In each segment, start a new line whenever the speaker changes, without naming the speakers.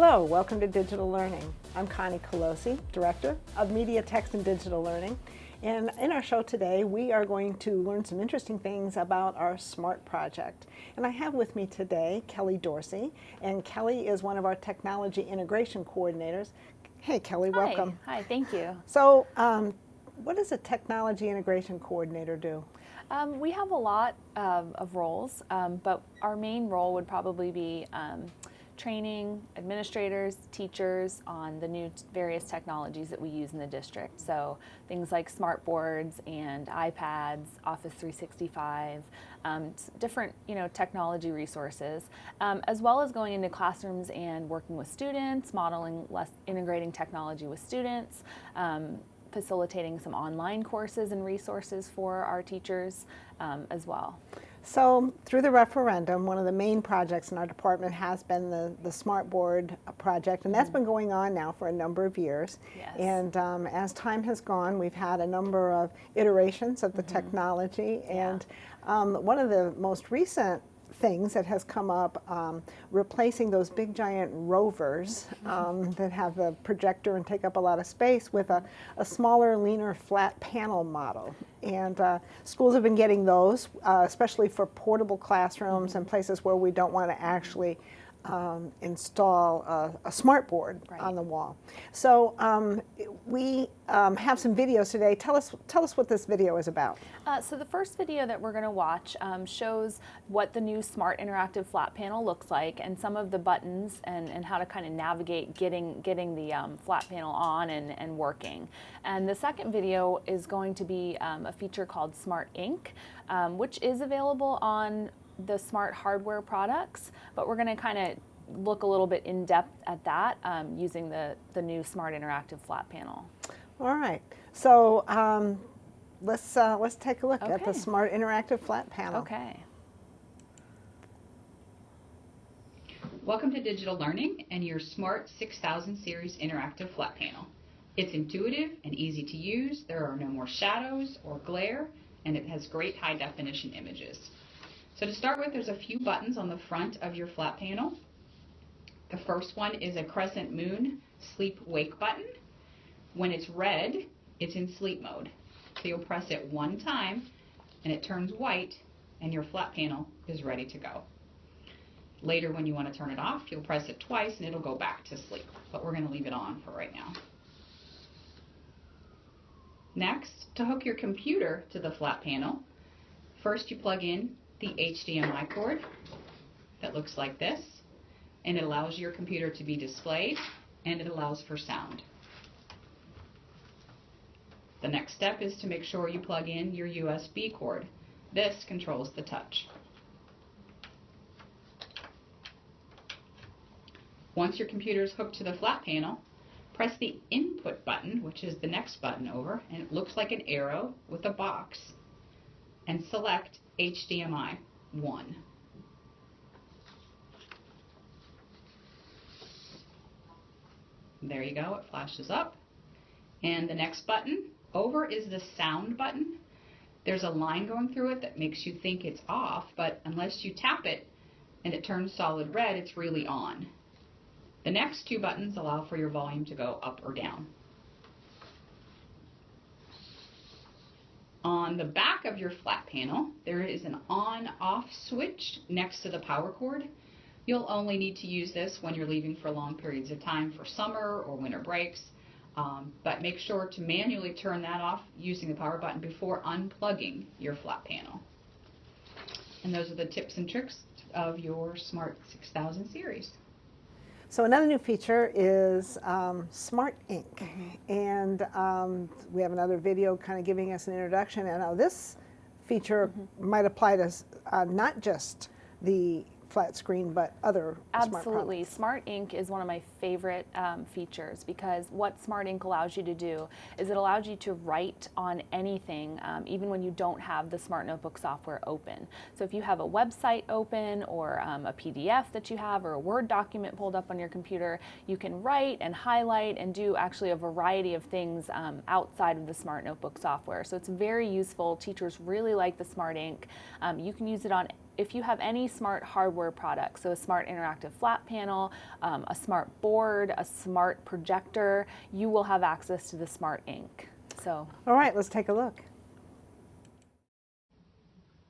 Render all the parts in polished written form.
Hello, welcome to Digital Learning. I'm Connie Kolosey, Director of Media, Text, and Digital Learning. And in our show today, we are going to learn some interesting things about our SMART project. And I have with me today Kelly Dorsey, and Kelly is one of our technology integration coordinators. Hey Kelly, welcome.
Hi, thank you.
So, what does a technology integration coordinator do?
We have a lot of roles, but our main role would probably be training administrators, teachers on the new various technologies that we use in the district. So things like smart boards and iPads, Office 365, different technology resources, as well as going into classrooms and working with students, modeling integrating technology with students, facilitating some online courses and resources for our teachers as well.
So through the referendum, one of the main projects in our department has been the Smart Board project, and that's been going on now for a number of years.
Yes.
And as time has gone, we've had a number of iterations of the technology, and one of the most recent things that has come up, replacing those big giant rovers that have the projector and take up a lot of space with a smaller, leaner, flat panel model. And schools have been getting those, especially for portable classrooms and places where we don't want to actually install a smart board on the wall. So we have some videos today. Tell us what this video is about.
So the first video that we're going to watch shows what the new Smart Interactive Flat Panel looks like and some of the buttons and how to kind of navigate getting the flat panel on and working. And the second video is going to be a feature called Smart Ink, which is available on the smart hardware products, but we're going to kind of look a little bit in depth at that using the new Smart Interactive Flat Panel.
All right, so let's take a look at the Smart Interactive Flat Panel.
Okay.
Welcome to Digital Learning and your Smart 6000 Series Interactive Flat Panel. It's intuitive and easy to use. There are no more shadows or glare, and it has great high definition images. So to start with, there's a few buttons on the front of your flat panel. The first one is a crescent moon sleep wake button. When it's red, it's in sleep mode. So you'll press it one time and it turns white and your flat panel is ready to go. Later when you want to turn it off, you'll press it twice and it'll go back to sleep. But we're going to leave it on for right now. Next, to hook your computer to the flat panel, first you plug in the HDMI cord that looks like this, and it allows your computer to be displayed and it allows for sound. The next step is to make sure you plug in your USB cord. This controls the touch. Once your computer is hooked to the flat panel, press the input button, which is the next button over, and it looks like an arrow with a box, and select HDMI 1. There you go, it flashes up. And the next button over is the sound button. There's a line going through it that makes you think it's off, but unless you tap it and it turns solid red, it's really on. The next two buttons allow for your volume to go up or down. On the back of your flat panel, there is an on-off switch next to the power cord. You'll only need to use this when you're leaving for long periods of time for summer or winter breaks, but make sure to manually turn that off using the power button before unplugging your flat panel. And those are the tips and tricks of your Smart 6000 series.
So another new feature is Smart Ink, and we have another video kind of giving us an introduction. And this feature might apply to not just the flat screen, but other
Absolutely. Smart Ink is one of my favorite features because what Smart Ink allows you to do is it allows you to write on anything, even when you don't have the Smart Notebook software open. So if you have a website open or a PDF that you have or a Word document pulled up on your computer, you can write and highlight and do actually a variety of things outside of the Smart Notebook software. So it's very useful. Teachers really like the Smart Ink. You can use it on if you have any smart hardware product, so a smart interactive flat panel, a smart board, a smart projector, you will have access to the smart ink. So,
All right, let's take a look.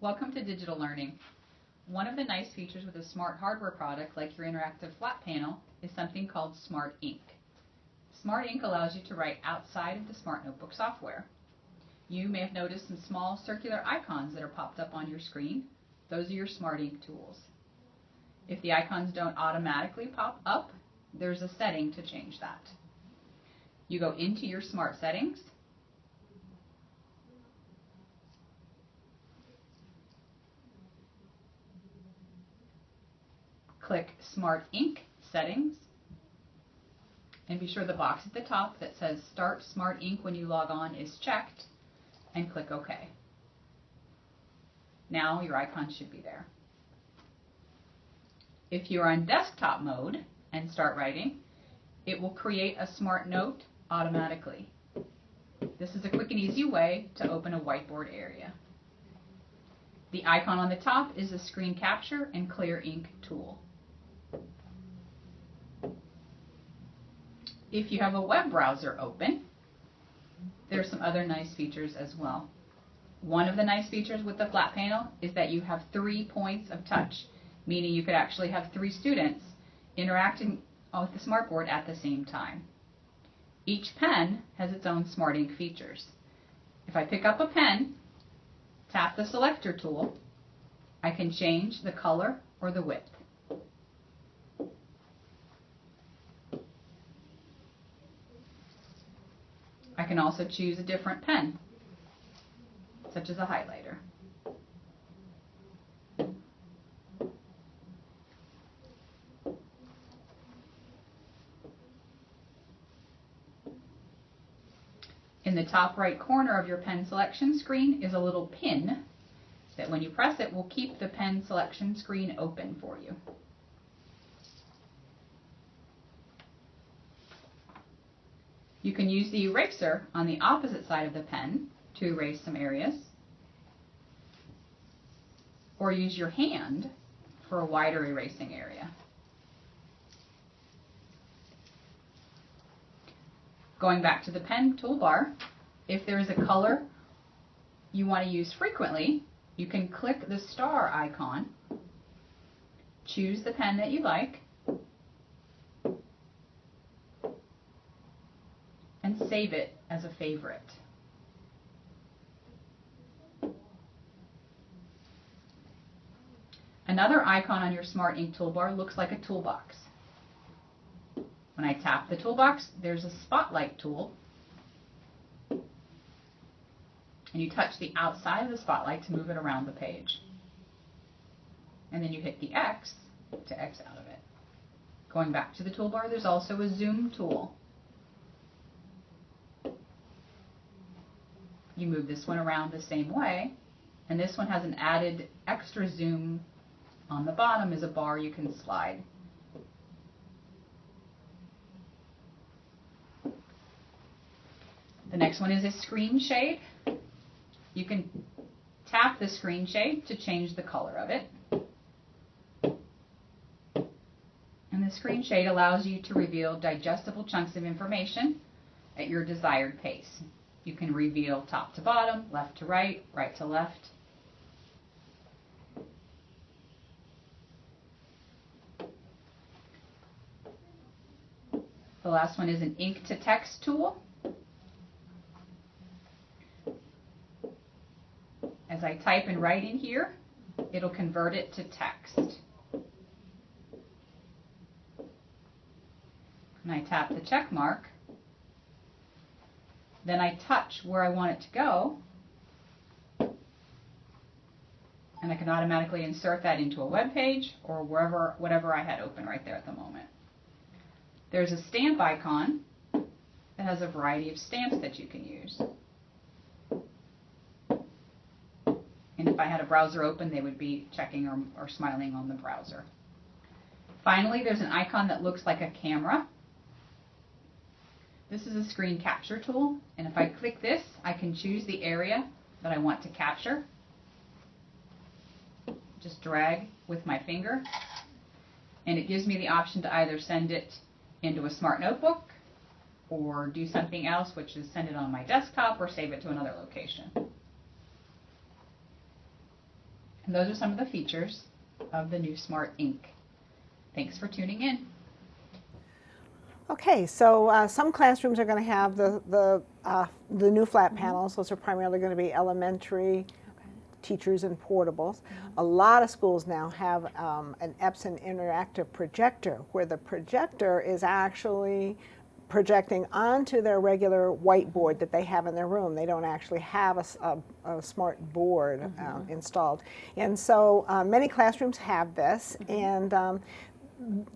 Welcome to digital learning. One of the nice features with a smart hardware product like your interactive flat panel is something called Smart Ink. Smart Ink allows you to write outside of the Smart Notebook software. You may have noticed some small circular icons that are popped up on your screen. Those are your Smart Ink tools. If the icons don't automatically pop up, there's a setting to change that. You go into your Smart Settings, click Smart Ink Settings, and be sure the box at the top that says Start Smart Ink when you log on is checked, and click OK. Now your icon should be there. If you are on desktop mode and start writing, it will create a Smart Note automatically. This is a quick and easy way to open a whiteboard area. The icon on the top is the Screen Capture and Clear Ink tool. If you have a web browser open, there's some other nice features as well. One of the nice features with the flat panel is that you have 3 points of touch, meaning you could actually have 3 students interacting with the smartboard at the same time. Each pen has its own Smart Ink features. If I pick up a pen, tap the selector tool, I can change the color or the width. I can also choose a different pen, such as a highlighter. In the top right corner of your pen selection screen is a little pin that when you press it will keep the pen selection screen open for you. You can use the eraser on the opposite side of the pen to erase some areas, or use your hand for a wider erasing area. Going back to the pen toolbar, if there is a color you want to use frequently, you can click the star icon, choose the pen that you like, and save it as a favorite. Another icon on your Smart Ink toolbar looks like a toolbox. When I tap the toolbox, there's a spotlight tool, and you touch the outside of the spotlight to move it around the page. And then you hit the X to X out of it. Going back to the toolbar, there's also a zoom tool. You move this one around the same way, and this one has an added extra zoom. On the bottom is a bar you can slide. The next one is a screen shade. You can tap the screen shade to change the color of it. And the screen shade allows you to reveal digestible chunks of information at your desired pace. You can reveal top to bottom, left to right, right to left. The last one is an ink to text tool. As I type and write in here, it'll convert it to text. And I tap the check mark. Then I touch where I want it to go, and I can automatically insert that into a web page or whatever I had open right there at the moment. There's a stamp icon that has a variety of stamps that you can use. And if I had a browser open, they would be checking or smiling on the browser. Finally, there's an icon that looks like a camera. This is a screen capture tool, and if I click this, I can choose the area that I want to capture. just drag with my finger, and it gives me the option to either send it into a smart notebook or do something else, which is send it on my desktop or save it to another location. And those are some of the features of the new Smart Ink. Thanks for tuning in.
Okay, so some classrooms are going to have the new flat panels. Those are primarily going to be elementary teachers and portables. A lot of schools now have an Epson interactive projector, where the projector is actually projecting onto their regular whiteboard that they have in their room. They don't actually have a smart board installed. And so many classrooms have this, and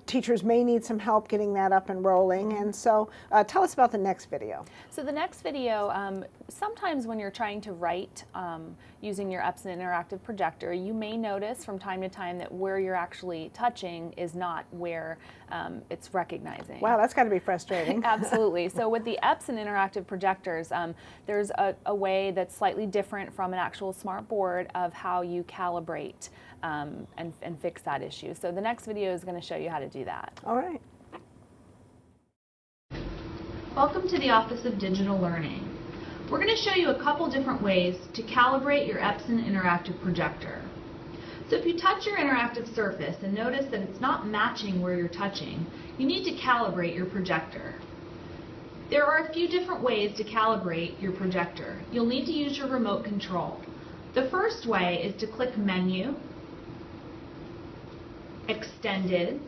teachers may need some help getting that up and rolling. And so tell us about the next video.
So the next video, sometimes when you're trying to write using your Epson interactive projector, you may notice from time to time that where you're actually touching is not where it's recognizing.
Wow, that's got to be frustrating.
Absolutely. So with the Epson interactive projectors, there's a way that's slightly different from an actual smart board of how you calibrate and fix that issue. So the next video is going to show you how to do that.
All right.
Welcome to the Office of Digital Learning. We're going to show you a couple different ways to calibrate your Epson interactive projector. So if you touch your interactive surface and notice that it's not matching where you're touching, you need to calibrate your projector. There are a few different ways to calibrate your projector. You'll need to use your remote control. The first way is to click Menu, Extended.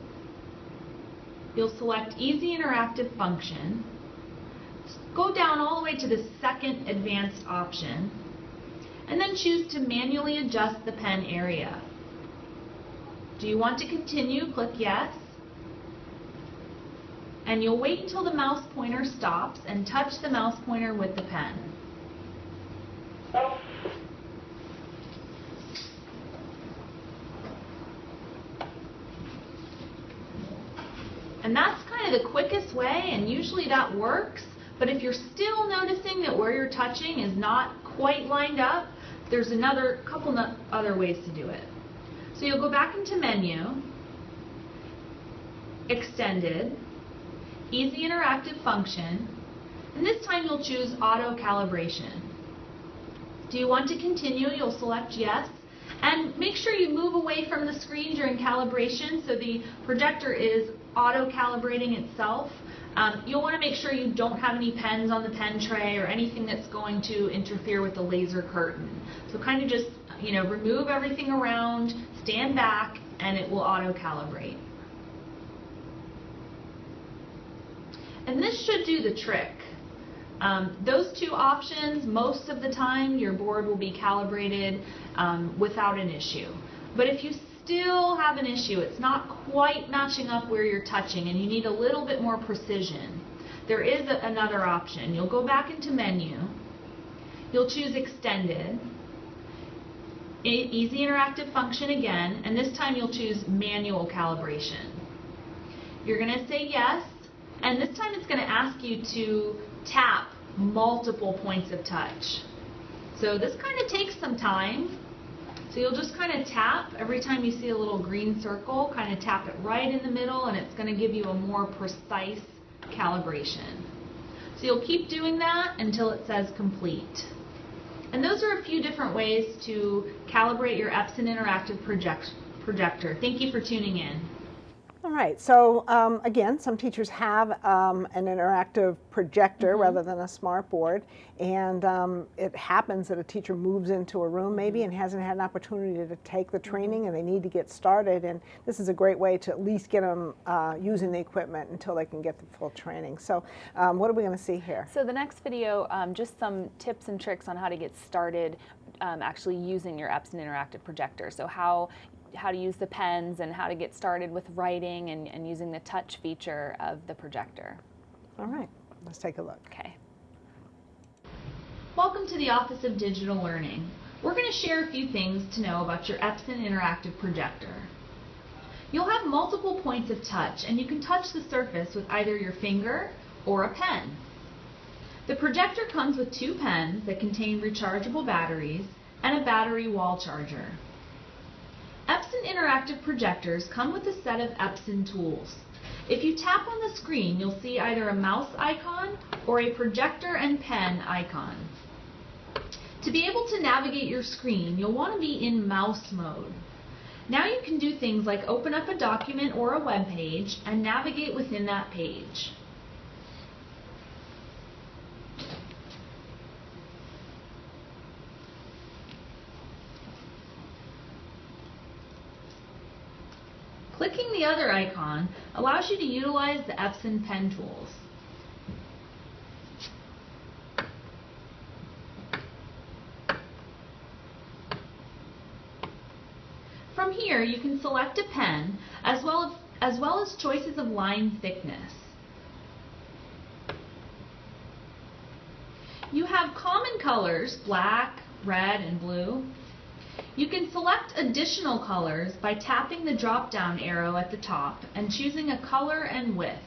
You'll select Easy Interactive Function. Go down all the way to the second advanced option, and then choose to manually adjust the pen area. Do you want to continue? Click Yes. And you'll wait until the mouse pointer stops and touch the mouse pointer with the pen. And that's kind of the quickest way, and usually that works. But if you're still noticing that where you're touching is not quite lined up, there's another couple other ways to do it. So you'll go back into Menu, Extended, Easy Interactive Function, and this time you'll choose Auto Calibration. Do you want to continue? You'll select Yes. And make sure you move away from the screen during calibration so the projector is auto-calibrating itself. You'll want to make sure you don't have any pens on the pen tray or anything that's going to interfere with the laser curtain. So kind of just, remove everything around, stand back, and it will auto-calibrate. And this should do the trick. Those two options, most of the time, your board will be calibrated without an issue. But if you still have an issue, it's not quite matching up where you're touching, and you need a little bit more precision, there is another option. You'll go back into Menu, you'll choose Extended, Easy Interactive Function again, and this time you'll choose Manual Calibration. You're going to say Yes, and this time it's going to ask you to tap multiple points of touch. So this kind of takes some time. So you'll just kind of tap every time you see a little green circle, kind of tap it right in the middle, and it's going to give you a more precise calibration. So you'll keep doing that until it says complete. And those are a few different ways to calibrate your Epson interactive projector. Thank you for tuning in.
All right, so again, some teachers have an interactive projector rather than a smart board, and it happens that a teacher moves into a room maybe and hasn't had an opportunity to take the training, and they need to get started, and this is a great way to at least get them using the equipment until they can get the full training. So what are we going to see here?
So the next video, just some tips and tricks on how to get started actually using your Epson interactive projector. So how to use the pens and how to get started with writing and using the touch feature of the projector.
All right, let's take a look.
Okay.
Welcome to the Office of Digital Learning. We're going to share a few things to know about your Epson interactive projector. You'll have multiple points of touch, and you can touch the surface with either your finger or a pen. The projector comes with 2 pens that contain rechargeable batteries and a battery wall charger. Epson interactive projectors come with a set of Epson tools. If you tap on the screen, you'll see either a mouse icon or a projector and pen icon. To be able to navigate your screen, you'll want to be in mouse mode. Now you can do things like open up a document or a web page and navigate within that page. Clicking the other icon allows you to utilize the Epson pen tools. From here, you can select a pen as well as choices of line thickness. You have common colors, black, red, and blue. You can select additional colors by tapping the drop-down arrow at the top and choosing a color and width.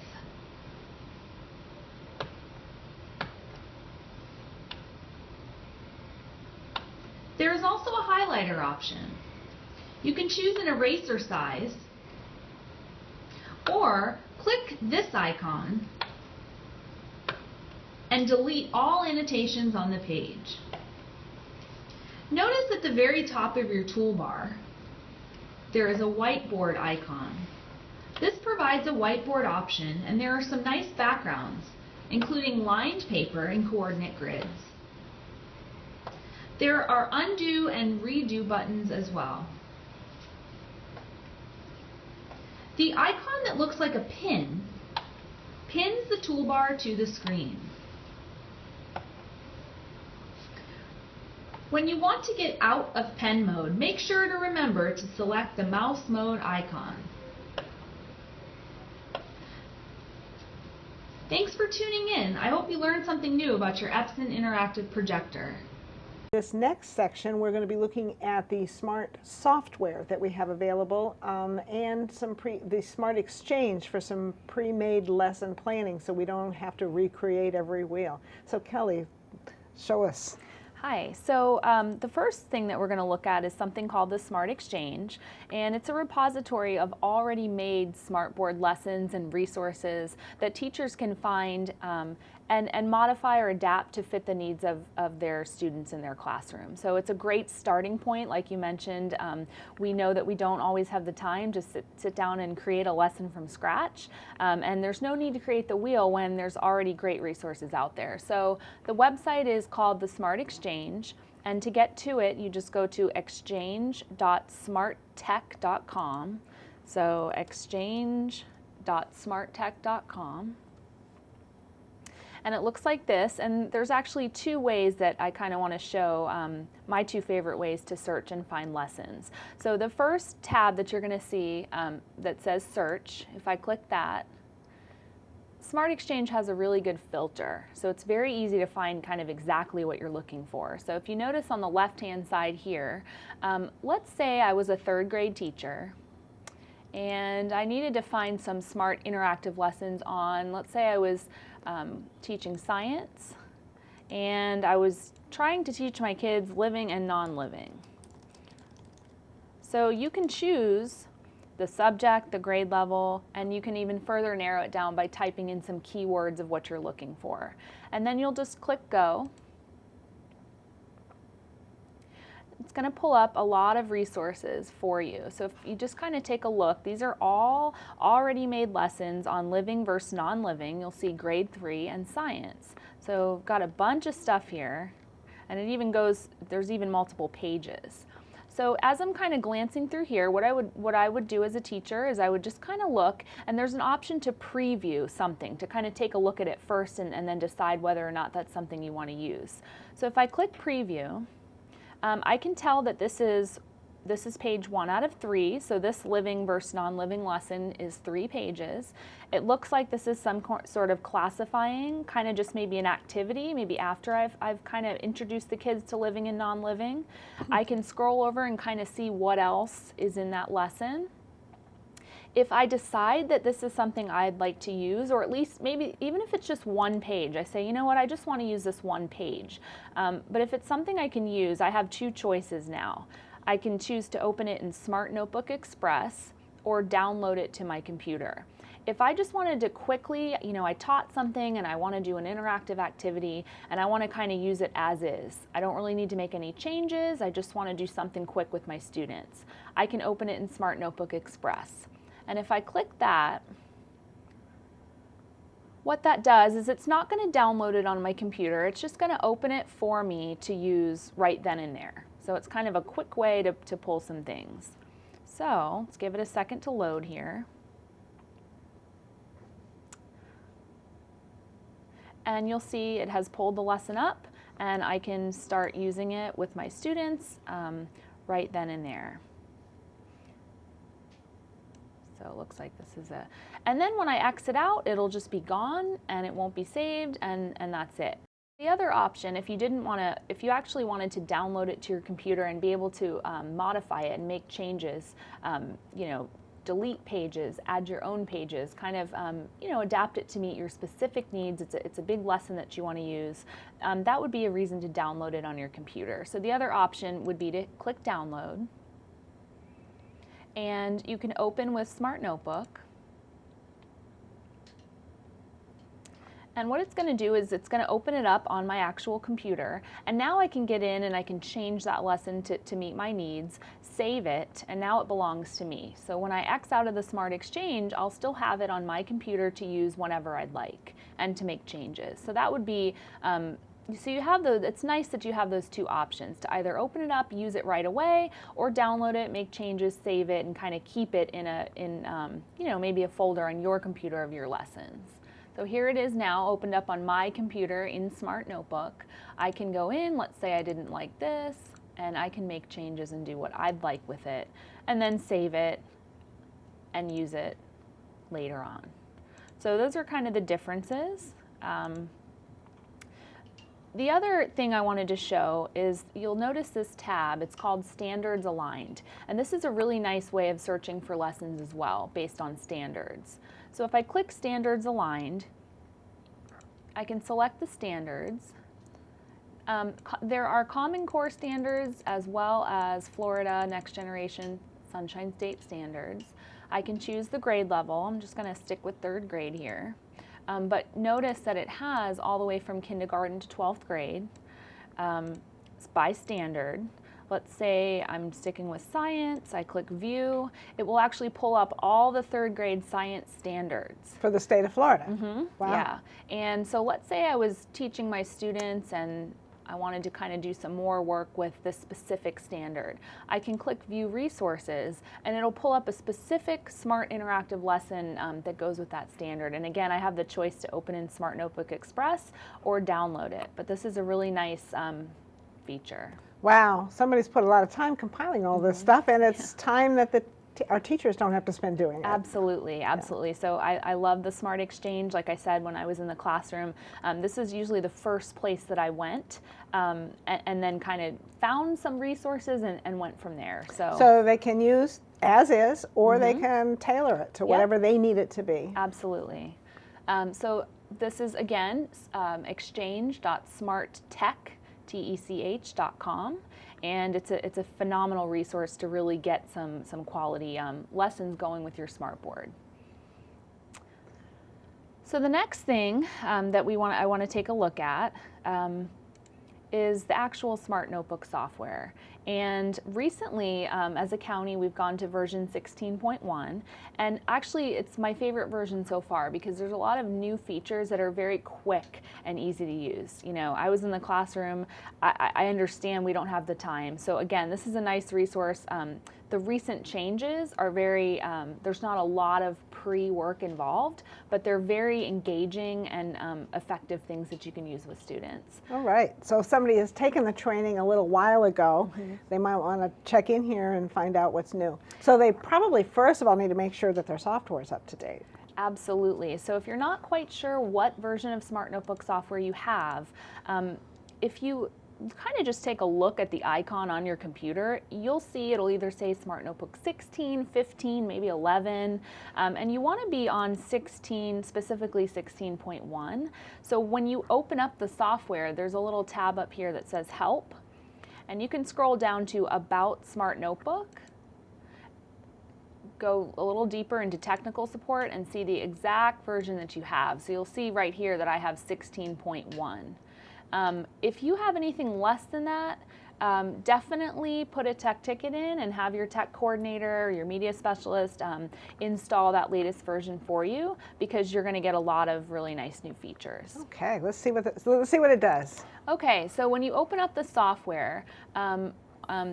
There is also a highlighter option. You can choose an eraser size or click this icon and delete all annotations on the page. Notice at the very top of your toolbar, there is a whiteboard icon. This provides a whiteboard option, and there are some nice backgrounds, including lined paper and coordinate grids. There are undo and redo buttons as well. The icon that looks like a pin pins the toolbar to the screen. When you want to get out of pen mode, make sure to remember to select the mouse mode icon. Thanks for tuning in. I hope you learned something new about your Epson interactive projector.
This next section, we're going to be looking at the smart software that we have available and the smart exchange for some pre-made lesson planning so we don't have to recreate every wheel. So Kelly, show us.
Hi, so the first thing that we're going to look at is something called the Smart Exchange, and it's a repository of already made smartboard lessons and resources that teachers can find and modify or adapt to fit the needs of their students in their classroom. So it's a great starting point. Like you mentioned, we know that we don't always have the time to sit down and create a lesson from scratch, and there's no need to create the wheel when there's already great resources out there. So the website is called the Smart Exchange, and to get to it, you just go to exchange.smarttech.com. So exchange.smarttech.com. And it looks like this, and there's actually two ways that I kind of want to show my two favorite ways to search and find lessons. So the first tab that you're going to see that says search, if I click that, Smart Exchange has a really good filter. So it's very easy to find kind of exactly what you're looking for. So if you notice on the left-hand side here, let's say I was a third grade teacher and I needed to find some smart interactive lessons on, let's say I was teaching science, and I was trying to teach my kids living and non-living. So you can choose the subject, the grade level, and you can even further narrow it down by typing in some keywords of what you're looking for. And then you'll just click go. It's going to pull up a lot of resources for you. So if you just kind of take a look, these are all already made lessons on living versus non-living. You'll see grade 3 and science. So I've got a bunch of stuff here, and it even goes, there's even multiple pages. So as I'm kind of glancing through here, what I would do as a teacher is I would just kind of look, and there's an option to preview something, to kind of take a look at it first and then decide whether or not that's something you want to use. So if I click preview, I can tell that this is page 1 out of 3, so this living versus non-living lesson is 3 pages. It looks like this is some sort of classifying, kind of just maybe an activity, maybe after I've kind of introduced the kids to living and non-living. I can scroll over and kind of see what else is in that lesson. If I decide that this is something I'd like to use, or at least maybe even if it's just one page, I say, you know what, I just want to use this one page. But if it's something I can use, I have 2 choices now. I can choose to open it in Smart Notebook Express or download it to my computer. If I just wanted to quickly, I taught something and I want to do an interactive activity and I want to kind of use it as is. I don't really need to make any changes. I just want to do something quick with my students. I can open it in Smart Notebook Express. And if I click that, what that does is it's not going to download it on my computer. It's just going to open it for me to use right then and there. So it's kind of a quick way to pull some things. So let's give it a second to load here. And you'll see it has pulled the lesson up and I can start using it with my students right then and there. So it looks like this is and then when I exit out, it'll just be gone and it won't be saved and that's it. The other option, if you actually wanted to download it to your computer and be able to modify it and make changes, delete pages, add your own pages, kind of, adapt it to meet your specific needs. It's a big lesson that you want to use. That would be a reason to download it on your computer. So the other option would be to click download. And you can open with Smart Notebook. And what it's going to do is it's going to open it up on my actual computer. And now I can get in and I can change that lesson to meet my needs, save it, and now it belongs to me. So when I X out of the Smart Exchange, I'll still have it on my computer to use whenever I'd like and to make changes. So that would be, so you have it's nice that you have those two options to either open it up, use it right away, or download it, make changes, save it, and kind of keep it in maybe a folder on your computer of your lessons. So here it is now opened up on my computer in Smart Notebook. I can go in, let's say I didn't like this, and I can make changes and do what I'd like with it, and then save it and use it later on. So those are kind of the differences. The other thing I wanted to show is you'll notice this tab, it's called Standards Aligned. And this is a really nice way of searching for lessons as well, based on standards. So if I click Standards Aligned, I can select the standards. There are Common Core standards as well as Florida Next Generation Sunshine State standards. I can choose the grade level. I'm just going to stick with 3rd grade here. But notice that it has all the way from kindergarten to 12th grade. It's by standard. Let's say I'm sticking with science, I click view. It will actually pull up all the 3rd grade science standards.
For the state of Florida?
Mm-hmm.
Wow.
Yeah. And so let's say I was teaching my students and I wanted to kind of do some more work with this specific standard. I can click View Resources, and it'll pull up a specific Smart Interactive lesson that goes with that standard. And again, I have the choice to open in Smart Notebook Express or download it. But this is a really nice feature.
Wow, somebody's put a lot of time compiling all this stuff, and it's time that our teachers don't have to spend doing it.
Absolutely, absolutely. Yeah. So I love the Smart Exchange. Like I said, when I was in the classroom, this is usually the first place that I went, and then kind of found some resources and went from there.
So they can use as is, or they can tailor it to whatever they need it to be.
Absolutely. So this is, again, exchange.smarttech.com. And it's a phenomenal resource to really get some quality lessons going with your smartboard. So the next thing that I want to take a look at is the actual Smart Notebook software. And recently, as a county, we've gone to version 16.1. And actually, it's my favorite version so far because there's a lot of new features that are very quick and easy to use. You know, I was in the classroom. I understand we don't have the time. So again, this is a nice resource. The recent changes are very, there's not a lot of pre-work involved, but they're very engaging and effective things that you can use with students.
All right. So if somebody has taken the training a little while ago, they might want to check in here and find out what's new. So they probably, first of all, need to make sure that their software is up to date.
Absolutely. So if you're not quite sure what version of Smart Notebook software you have, if you kind of just take a look at the icon on your computer, you'll see it'll either say Smart Notebook 16, 15, maybe 11, and you want to be on 16, specifically 16.1. So when you open up the software, there's a little tab up here that says Help, And you can scroll down to About Smart Notebook, go a little deeper into technical support and see the exact version that you have. So you'll see right here that I have 16.1. If you have anything less than that, definitely put a tech ticket in and have your tech coordinator or your media specialist install that latest version for you, because you're going to get a lot of really nice new features.
Okay, let's see what it does.
Okay, so when you open up the software,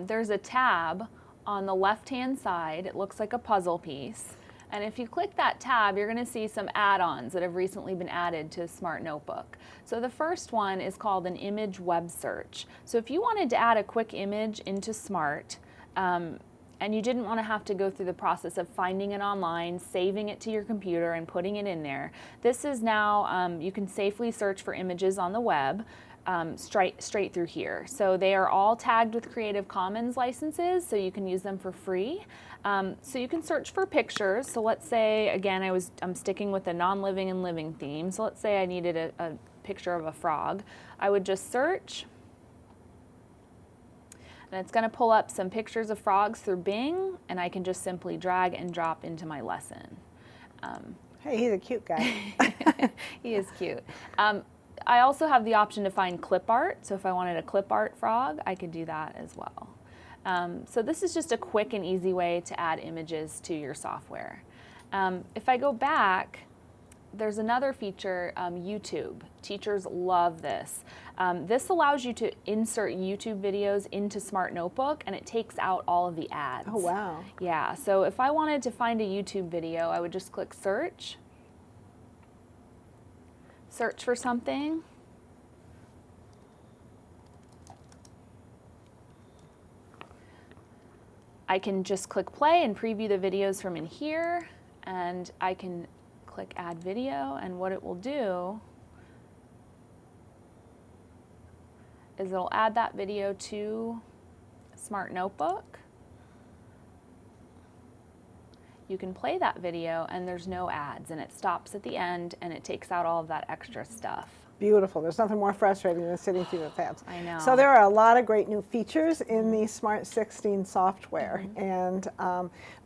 there's a tab on the left-hand side. It looks like a puzzle piece. And if you click that tab, you're going to see some add-ons that have recently been added to Smart Notebook. So the first one is called an image web search. So if you wanted to add a quick image into Smart, and you didn't want to have to go through the process of finding it online, saving it to your computer, and putting it in there, this is now, you can safely search for images on the web. Straight through here. So they are all tagged with Creative Commons licenses, so you can use them for free. So you can search for pictures. So let's say, again, I'm sticking with the non-living and living theme. So let's say I needed a picture of a frog. I would just search, and it's going to pull up some pictures of frogs through Bing, and I can just simply drag and drop into my lesson.
Hey, he's a cute guy.
He is cute. I also have the option to find clip art. So if I wanted a clip art frog, I could do that as well. So this is just a quick and easy way to add images to your software. If I go back, there's another feature, YouTube. Teachers love this. This allows you to insert YouTube videos into Smart Notebook, and it takes out all of the ads.
Oh, wow.
Yeah, so if I wanted to find a YouTube video, I would just click search. Search for something. I can just click play and preview the videos from in here, and I can click add video, and what it will do is it'll add that video to Smart Notebook. You can play that video and there's no ads, and it stops at the end and it takes out all of that extra stuff.
Beautiful. There's nothing more frustrating than sitting through the tabs.
I know.
So there are a lot of great new features in the Smart 16 software, and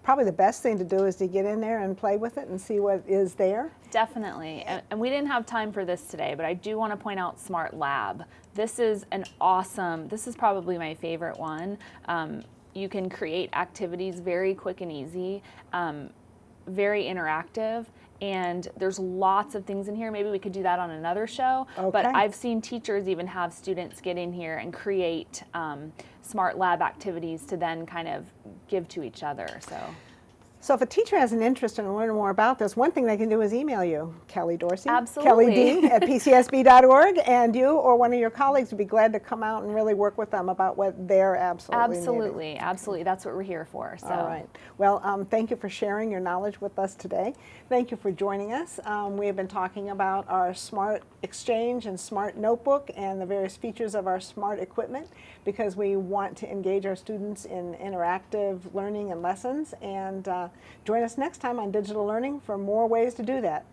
probably the best thing to do is to get in there and play with it and see what is there.
Definitely. And we didn't have time for this today, but I do want to point out Smart Lab. This is this is probably my favorite one. You can create activities very quick and easy, very interactive, and there's lots of things in here. Maybe we could do that on another show.
Okay.
But I've seen teachers even have students get in here and create Smart Lab activities to then kind of give to each other.
So if a teacher has an interest in learning more about this, one thing they can do is email you, Kelly Dorsey.
Absolutely.
Kelly D at pcsb.org, and you or one of your colleagues would be glad to come out and really work with them about what they're absolutely needing.
Absolutely. That's what we're here for. So.
All right. Well, thank you for sharing your knowledge with us today. Thank you for joining us. We have been talking about our Smart Exchange and Smart Notebook and the various features of our smart equipment, because we want to engage our students in interactive learning and lessons. And join us next time on Digital Learning for more ways to do that.